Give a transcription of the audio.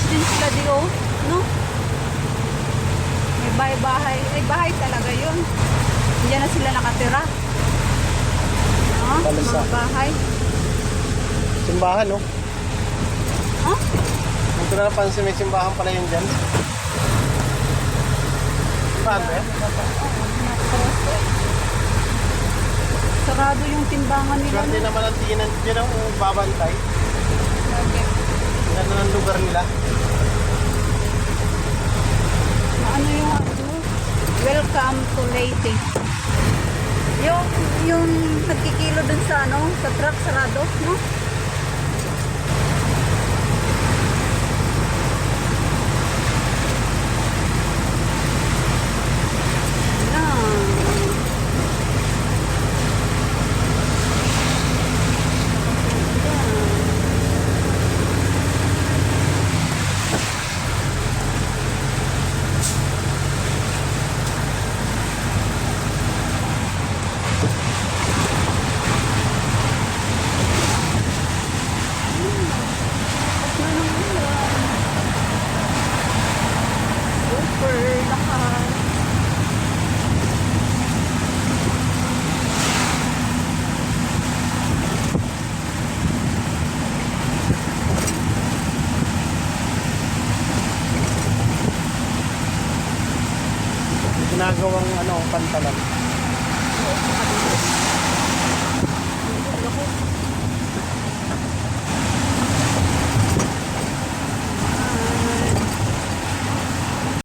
din sila di oh, no? May bahay-bahay. Ay, bahay talaga yun. Diyan na sila nakatira. No? Palasa. Mga bahay. Simbahan, no? Ha? Kung ko na napansin, may simbahan pala yun dyan. Saan ba yan? Sarado yung timbangan nila. Swerte No? naman ang tingin dyan ang babantay. Okay. Yan na ang lugar nila. Ano yung ano? Welcome to Leyte. Yung nagkikilo dun sa ano, sa truck sarado, no? Super lakas. Ginagawang ano, pantalan. Oo,